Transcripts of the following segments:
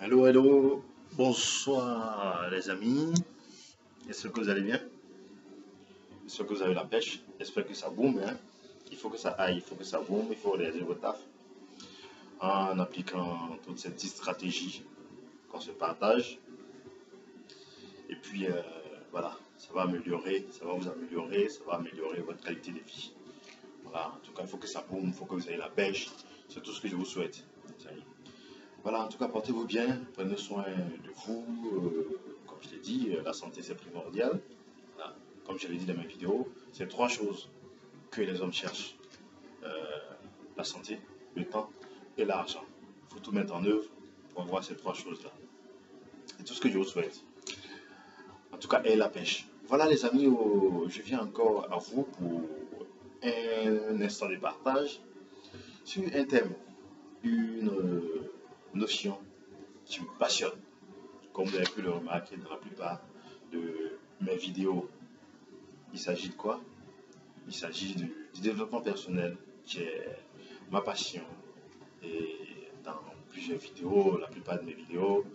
Hello, hello, bonsoir les amis. J'espère que vous allez bien. J'espère que vous avez la pêche. J'espère que ça boum, hein. Il faut que ça aille, il faut que ça boum, il faut réaliser votre taf en appliquant toutes ces petites stratégies qu'on se partage. Et puis voilà, ça va améliorer, ça va vous améliorer, ça va améliorer votre qualité de vie. Voilà, en tout cas, il faut que ça boum, il faut que vous ayez la pêche. C'est tout ce que je vous souhaite. Voilà, en tout cas, portez-vous bien, prenez soin de vous. Comme je l'ai dit, la santé c'est primordial. Voilà. Comme je l'ai dit dans mes vidéos, c'est trois choses que les hommes cherchent. Euh, la santé, le temps et l'argent. Il faut tout mettre en œuvre pour avoir ces trois choses-là. C'est tout ce que je vous souhaite. En tout cas, et la pêche. Voilà les amis, je viens encore à vous pour un instant de partage sur un thème, une notion qui me passionne. Comme vous avez pu le remarquer dans la plupart de mes vidéos, il s'agit de quoi? Il s'agit du développement personnel qui est ma passion. Et dans plusieurs vidéos, la plupart de mes vidéos,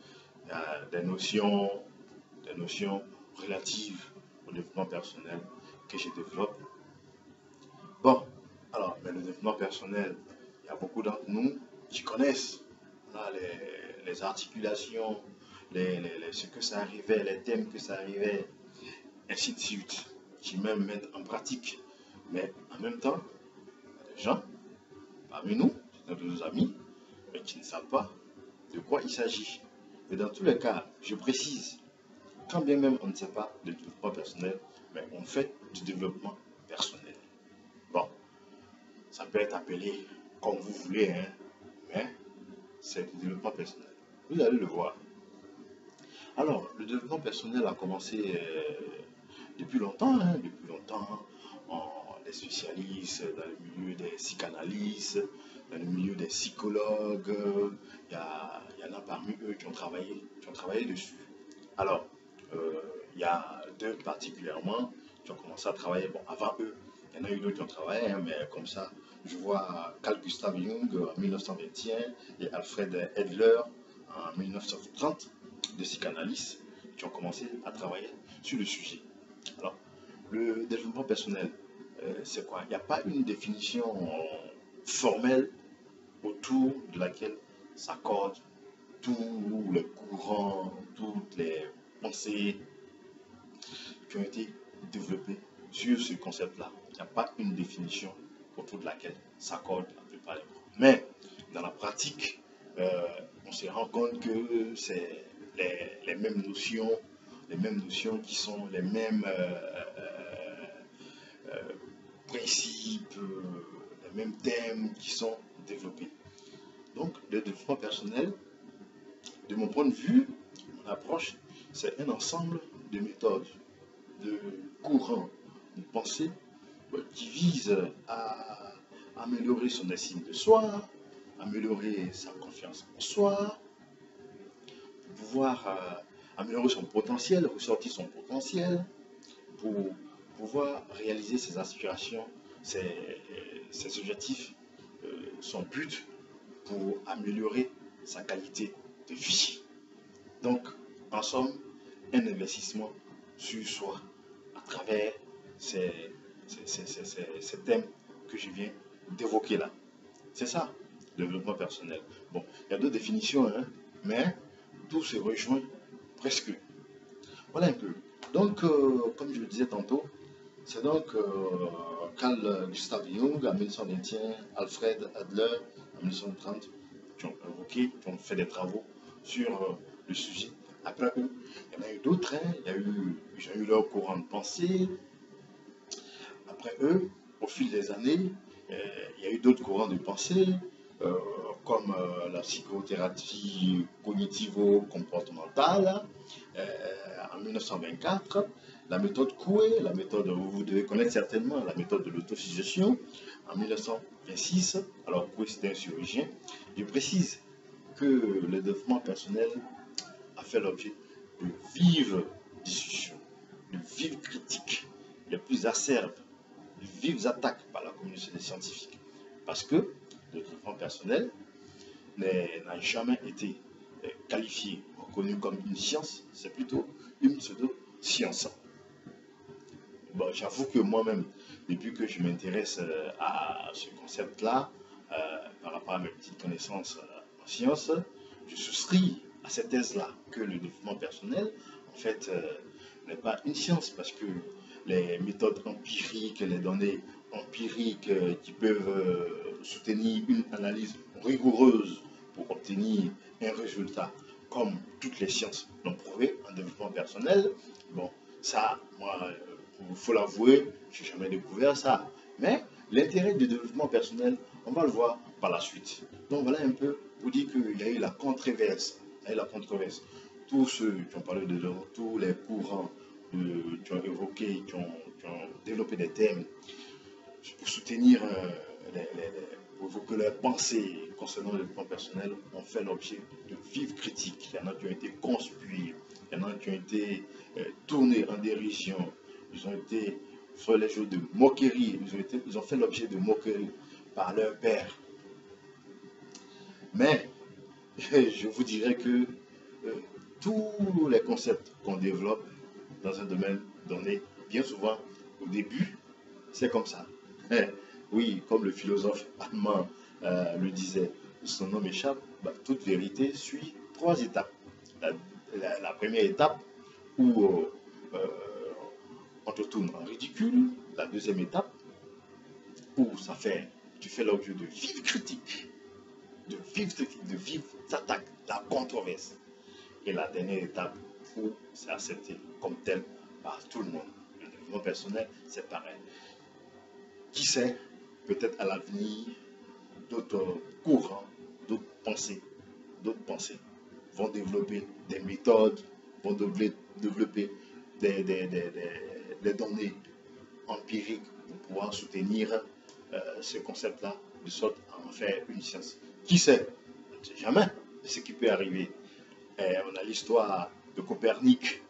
il y a des notions relatives au développement personnel que je développe. Bon, alors, mais le développement personnel, il y a beaucoup d'entre nous qui connaissent là, les articulations, ce que ça arrivait, les thèmes que ça arrivait, ainsi de suite, qui même mettent en pratique. Mais en même temps, il y a des gens parmi nous, nos amis, mais qui ne savent pas de quoi il s'agit. Mais dans tous les cas, je précise, quand bien même on ne sait pas de développement personnel, mais on fait du développement personnel. Bon, ça peut être appelé comme vous voulez, hein, mais c'est du développement personnel. Vous allez le voir. Alors, le développement personnel a commencé depuis longtemps, hein, depuis longtemps. Les spécialistes dans le milieu des psychanalystes, dans le milieu des psychologues, il y en a parmi eux qui ont travaillé dessus. Alors, il y a deux particulièrement qui ont commencé à travailler. Bon, avant eux, il y en a eu d'autres qui ont travaillé, hein, mais comme ça, je vois Carl Gustav Jung en 1921 et Alfred Adler en 1930, des psychanalystes qui ont commencé à travailler sur le sujet. Alors, le développement personnel, c'est quoi? Il n'y a pas une définition formelle autour de laquelle s'accordent tous les courants, toutes les pensées qui ont été développées sur ce concept-là. Il n'y a pas une définition autour de laquelle s'accordent la plupart des courants. Mais dans la pratique, on se rend compte que c'est les mêmes notions qui sont les mêmes principes, les mêmes thèmes qui sont développés. Donc, le développement personnel, de mon point de vue, mon approche, c'est un ensemble de méthodes, de courants, de pensées qui visent à améliorer son estime de soi, améliorer sa confiance en soi, pouvoir améliorer son potentiel, ressortir son potentiel, pour pouvoir réaliser ses aspirations, ses objectifs, son but pour améliorer sa qualité de vie. Donc, en somme, un investissement sur soi à travers ces thèmes que je viens d'évoquer là. C'est ça, le développement personnel. Bon, il y a d'autres définitions, hein, mais tout se rejoint presque. Voilà un peu. Donc, comme je le disais tantôt, c'est donc Carl Gustav Jung en 1921, Alfred Adler en 1930 qui ont évoqué, qui ont fait des travaux sur le sujet. Après eux, il y en a eu d'autres, hein, ils ont eu leur courant de pensée. Après eux, au fil des années, il y a eu d'autres courants de pensée, comme la psychothérapie cognitivo-comportementale, en 1924, la méthode Coué, la méthode, vous devez connaître certainement, la méthode de l'autosuggestion, en 1926. Alors Coué, c'était un chirurgien. Je précise que le développement personnel a fait l'objet de vives discussions, de vives critiques, les plus acerbes, de vives attaques par la communauté des scientifiques. Parce que le développement personnel n'a jamais été qualifiée, reconnue comme une science, c'est plutôt une pseudo-science. Bon, j'avoue que moi-même, depuis que je m'intéresse à ce concept-là, par rapport à mes petites connaissances en sciences, je souscris à cette thèse-là, que le développement personnel, en fait, n'est pas une science, parce que les méthodes empiriques, les données empiriques qui peuvent soutenir une analyse rigoureuse pour obtenir un résultat, comme toutes les sciences l'ont prouvé en développement personnel, bon, ça, moi, il faut l'avouer, je n'ai jamais découvert ça. Mais l'intérêt du développement personnel, on va le voir par la suite. Donc voilà un peu pour dire qu'il y a eu la controverse. Il y a eu la controverse. Tous ceux qui ont parlé de tous les courants qui ont évoqué, qui ont développé des thèmes pour soutenir, pour évoquer leurs pensées concernant le développement personnel, ont fait l'objet de vives critiques. Il y en a qui ont été conspués, il y en a qui ont été tournés en dérision, ils ont été sur les jeux de moquerie, ils ont fait l'objet de moquerie par leur père. Mais je vous dirais que tous les concepts qu'on développe dans un domaine donné, bien souvent, au début, c'est comme ça. Oui, comme le philosophe allemand le disait, son nom m'échappe, toute vérité suit 3 étapes. La première étape où on te tourne en ridicule, la deuxième étape où tu fais l'objet de vives critiques, de vives attaques, la controverse. Et la dernière étape où c'est accepté comme tel par tout le monde. Le développement personnel, c'est pareil. Qui sait, peut-être à l'avenir, d'autres courants, d'autres pensées vont développer des méthodes, vont développer des données empiriques pour pouvoir soutenir ce concept-là, de sorte à en faire une science. Qui sait? On ne sait jamais ce qui peut arriver. On a l'histoire de Copernic,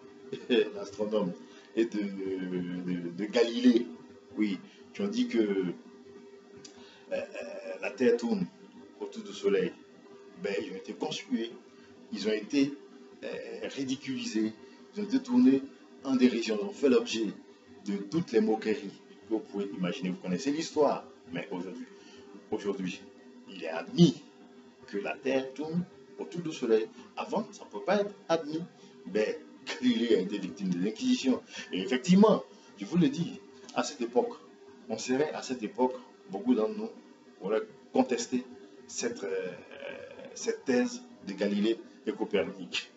l'astronome, et de Galilée, oui, qui ont dit que la Terre tourne autour du Soleil. Ils ont été conspués, ils ont été ridiculisés, ils ont été tournés en dérision, ils ont fait l'objet de toutes les moqueries que vous pouvez imaginer. Vous connaissez l'histoire, mais aujourd'hui, il est admis que la Terre tourne autour du Soleil. Avant, ça ne peut pas être admis. Galilée a été victime de l'Inquisition. Et effectivement, je vous le dis, à cette époque, beaucoup d'entre nous auraient contesté cette thèse de Galilée et Copernic.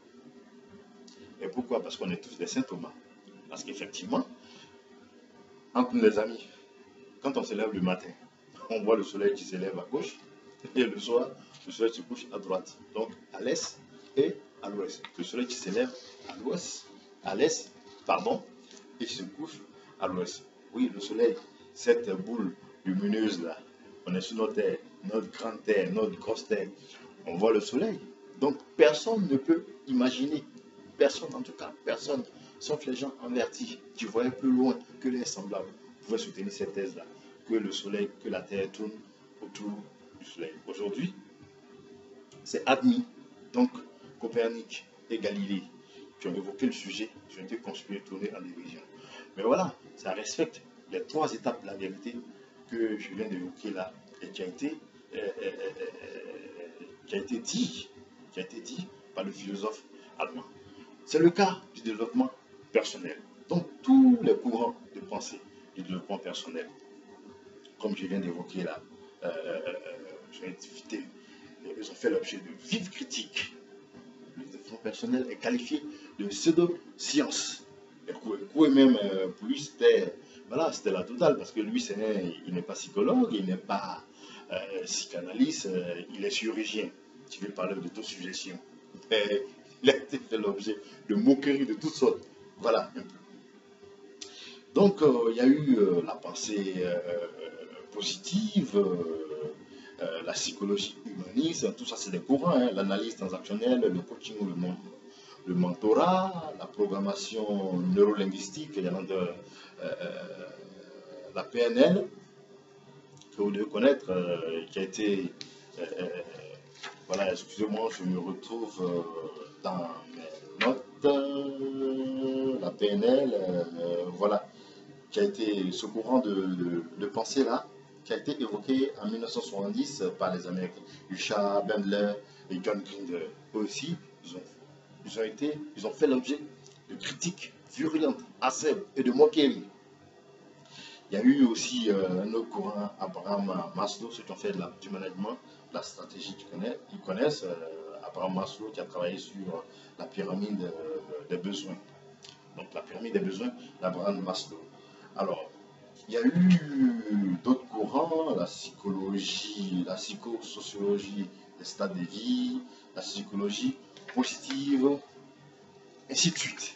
Et pourquoi? Parce qu'on est tous des saint Thomas. Parce qu'effectivement, entre nous les amis, quand on se lève le matin, on voit le soleil qui se lève à gauche, et le soir, le soleil se couche à droite. Donc à l'est et à l'ouest. Le soleil qui se lève à l'est, et se couche à l'ouest. Oui, le soleil, cette boule lumineuse là, on est sur notre terre, notre grande terre, notre grosse terre, on voit le soleil. Donc personne ne peut imaginer, personne en tout cas, personne, sauf les gens avertis qui voyaient plus loin que les semblables, pouvaient soutenir cette thèse-là, que le soleil, que la terre tourne autour du soleil. Aujourd'hui, c'est admis. Donc Copernic et Galilée qui ont évoqué le sujet, qui ont été conspués, tournés en dérision. Mais voilà, ça respecte les 3 étapes de la vérité que je viens d'évoquer là, et qui a été dit par le philosophe allemand. C'est le cas du développement personnel. Donc tous les courants de pensée du développement personnel, comme je viens d'évoquer là, ils ont fait l'objet de vives critiques. Le développement personnel est qualifié de pseudo-science. Et même pour lui, c'était la totale, parce que lui, il n'est pas psychologue, il n'est pas psychanalyste, il est chirurgien. Tu veux parler d'autosuggestion. Il a été fait l'objet de moqueries de toutes sortes. Voilà un peu. Donc, il y a eu la pensée positive, la psychologie humaniste, tout ça c'est des courants, hein, l'analyse transactionnelle, le coaching, le mentorat, la programmation neurolinguistique, il y en a la PNL, que vous devez connaître, qui a été Voilà, excusez-moi, je me retrouve dans mes notes, la PNL, voilà, qui a été ce courant de pensée là, qui a été évoqué en 1970 par les Américains, Richard Bandler et John Grinder. Eux aussi, ils ont fait l'objet de critiques virulentes, acerbes et de moqueries. Il y a eu aussi un autre courant, Abraham Maslow, ceux qui ont fait du management, de la stratégie, ils connaissent Abraham Maslow qui a travaillé sur la pyramide des besoins. Donc la pyramide des besoins d'Abraham Maslow. Alors, il y a eu d'autres courants, la psychologie, la psychosociologie des stades de vie, la psychologie positive, ainsi de suite.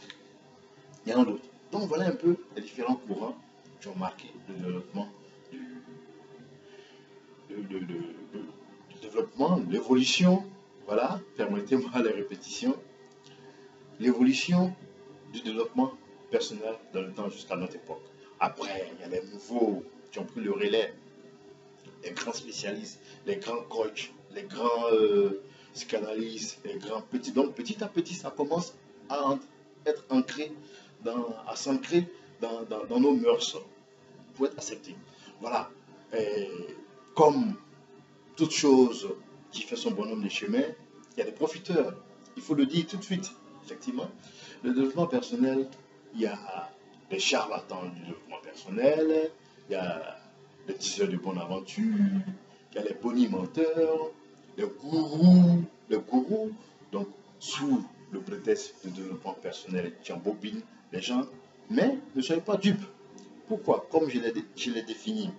Il y en a d'autres. Donc voilà un peu les différents courants qui ont marqué le développement du développement, l'évolution, voilà, permettez-moi les répétitions, l'évolution du développement personnel dans le temps jusqu'à notre époque. Après, il y a les nouveaux qui ont pris le relais, les grands spécialistes, les grands coachs, les grands psychanalystes, les grands petits. Donc petit à petit, ça commence à être ancré, à s'ancrer dans nos mœurs pour être accepté. Voilà. Et comme toute chose qui fait son bonhomme de chemin, il y a des profiteurs. Il faut le dire tout de suite. Effectivement, le développement personnel, il y a les charlatans du développement personnel, il y a les tisseurs de bonne aventure, il y a les bonimenteurs, les gourous, donc sous le prétexte de développement personnel qui embobinent les gens, mais ne soyez pas dupes. Pourquoi? Comme je l'ai défini,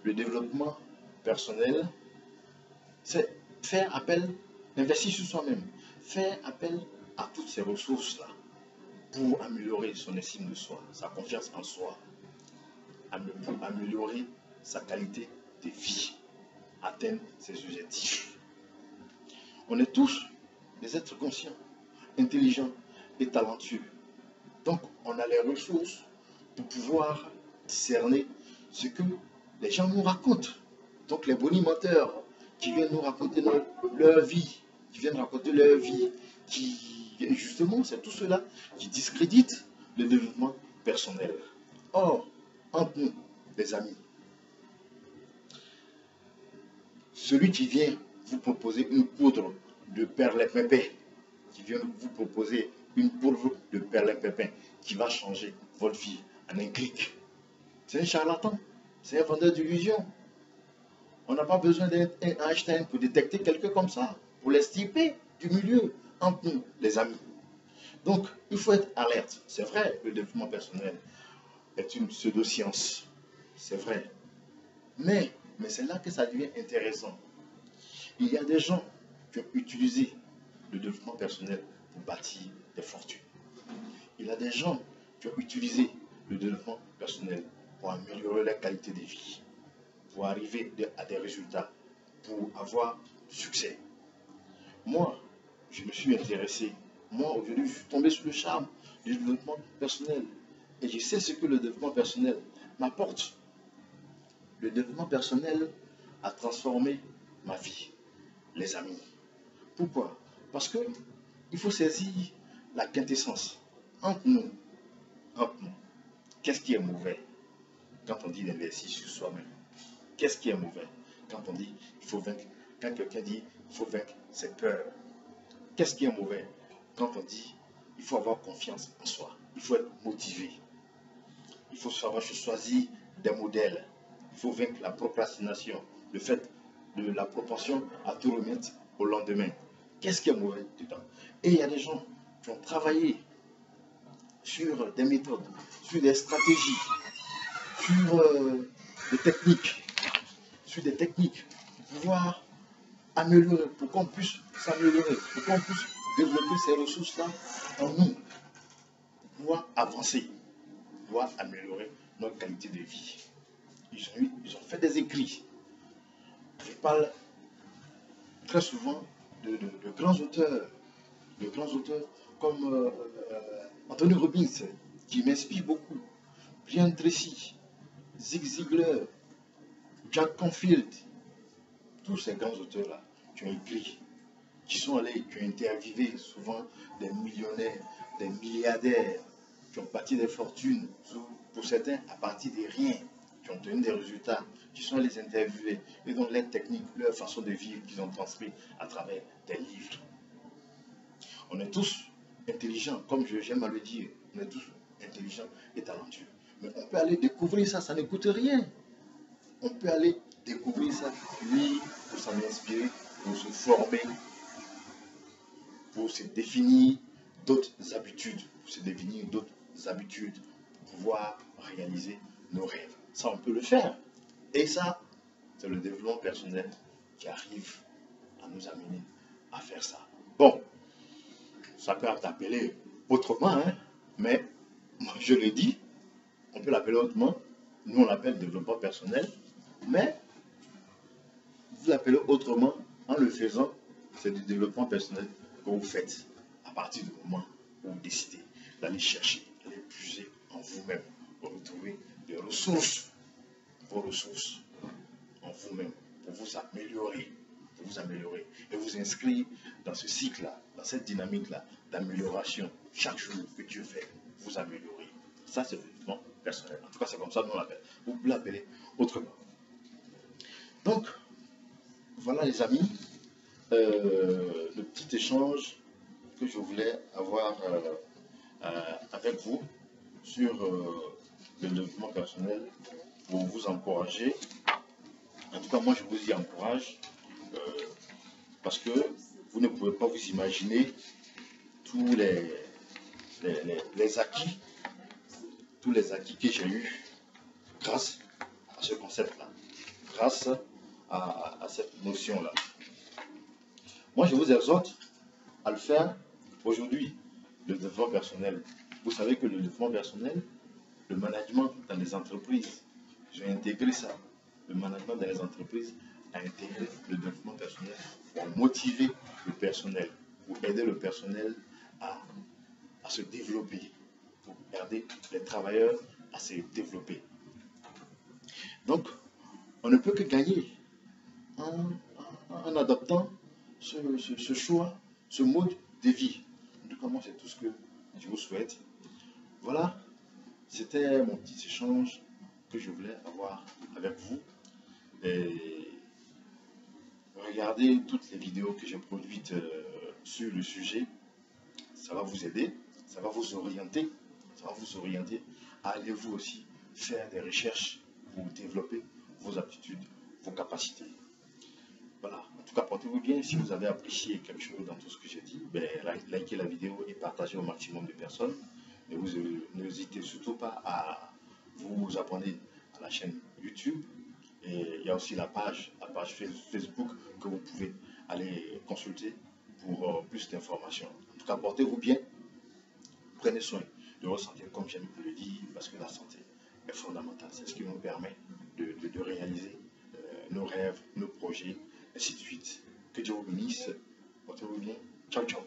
le développement personnel, c'est faire appel, investir sur soi-même, faire appel à toutes ces ressources-là pour améliorer son estime de soi, sa confiance en soi, pour améliorer sa qualité de vie, atteindre ses objectifs. On est tous des êtres conscients, intelligents et talentueux. Donc, on a les ressources pour pouvoir discerner ce que les gens nous racontent. Donc, les bonimenteurs qui viennent nous raconter leur vie, justement, c'est tout cela qui discrédite le développement personnel. Or, entre nous, les amis, celui qui vient vous proposer une poudre de perlimpinpin, qui vient vous proposer une poudre de perlimpinpin qui va changer votre vie en un clic, c'est un charlatan, c'est un vendeur d'illusions. On n'a pas besoin d'être un Einstein pour détecter quelqu'un comme ça, pour l'extirper du milieu entre nous, les amis. Donc, il faut être alerte. C'est vrai, le développement personnel est une pseudo-science. C'est vrai. Mais c'est là que ça devient intéressant. Il y a des gens qui ont utilisé le développement personnel pour bâtir des fortunes. Il y a des gens qui ont utilisé le développement personnel pour améliorer la qualité de vie, pour arriver à des résultats, pour avoir du succès. Moi, je me suis intéressé. Moi, aujourd'hui, je suis tombé sur le charme du développement personnel. Et je sais ce que le développement personnel m'apporte. Le développement personnel a transformé ma vie, les amis. Pourquoi? Parce que il faut saisir la quintessence entre nous. Entre nous. Qu'est-ce qui est mauvais quand on dit d'investir sur soi-même? Qu'est-ce qui est mauvais quand on dit il faut vaincre? Quand quelqu'un dit il faut vaincre ses peurs. Qu'est-ce qui est mauvais quand on dit il faut avoir confiance en soi? Il faut être motivé. Il faut savoir choisir des modèles. Il faut vaincre la procrastination, le fait de la propension à tout remettre au lendemain. Qu'est-ce qui est mauvais dedans? Et il y a des gens qui ont travaillé sur des méthodes, sur des stratégies, sur des techniques pour pouvoir améliorer, pour qu'on puisse s'améliorer, pour qu'on puisse développer ces ressources-là en nous, pour pouvoir avancer, pour pouvoir améliorer notre qualité de vie. Ils ont fait des écrits. Je parle très souvent de grands auteurs comme Anthony Robbins, qui m'inspire beaucoup, Brian Tracy, Zig Ziglar, Jack Canfield, tous ces grands auteurs-là tu as écrit, qui sont allés, tu as interviewé souvent des millionnaires, des milliardaires, qui ont bâti des fortunes, pour certains à partir de rien, qui ont donné des résultats, qui sont allés interviewer, et donc les techniques, leur façon de vivre qu'ils ont transmis à travers des livres. On est tous intelligents, comme j'aime à le dire, on est tous intelligents et talentueux. Mais on peut aller découvrir ça, ça ne coûte rien. On peut aller découvrir ça, lui, pour s'en inspirer, pour se former, pour se définir d'autres habitudes, pour pouvoir réaliser nos rêves. Ça, on peut le faire. Et ça, c'est le développement personnel qui arrive à nous amener à faire ça. Bon, ça peut t'appeler autrement, hein, mais moi, je le dis, on peut l'appeler autrement. Nous, on l'appelle développement personnel, mais vous l'appelez autrement en le faisant, c'est du développement personnel que vous faites à partir du moment où vous décidez d'aller chercher, d'aller puiser en vous-même pour retrouver des ressources, vos ressources en vous-même, pour vous améliorer et vous inscrire dans ce cycle-là, dans cette dynamique-là d'amélioration. Chaque jour que Dieu fait, vous améliorer. Ça, c'est le développement personnel. En tout cas, c'est comme ça qu'on l'appelle. Vous pouvez l'appeler autrement. Donc, voilà les amis, le petit échange que je voulais avoir avec vous sur le développement personnel pour vous encourager. En tout cas, moi, je vous y encourage parce que vous ne pouvez pas vous imaginer tous les acquis, que j'ai eus grâce à ce concept-là, grâce à cette notion-là. Moi, je vous exhorte à le faire aujourd'hui, le développement personnel. Vous savez que le développement personnel, le management dans les entreprises, j'ai intégré ça. Le management dans les entreprises a intégré le développement personnel pour motiver le personnel, pour aider le personnel à se développer, pour aider les travailleurs à se développer. Donc, on ne peut que gagner en adoptant ce choix, ce mode de vie. En tout cas, moi, c'est tout ce que je vous souhaite. Voilà, c'était mon petit échange que je voulais avoir avec vous. Et regardez toutes les vidéos que j'ai produites sur le sujet. Ça va vous aider, ça va vous orienter. Allez-vous aussi faire des recherches pour développer vos aptitudes, vos capacités. Voilà, en tout cas, portez-vous bien. Si vous avez apprécié quelque chose dans tout ce que j'ai dit, likez la vidéo et partagez au maximum de personnes. Et vous n'hésitez surtout pas à vous abonner à la chaîne YouTube. Et il y a aussi la page Facebook que vous pouvez aller consulter pour plus d'informations. En tout cas, portez-vous bien. Prenez soin de votre santé, comme j'aime le dire, parce que la santé est fondamentale. C'est ce qui nous permet de réaliser nos rêves, nos projets, ainsi de suite. Que Dieu vous bénisse. Portez-vous bien. Ciao, ciao.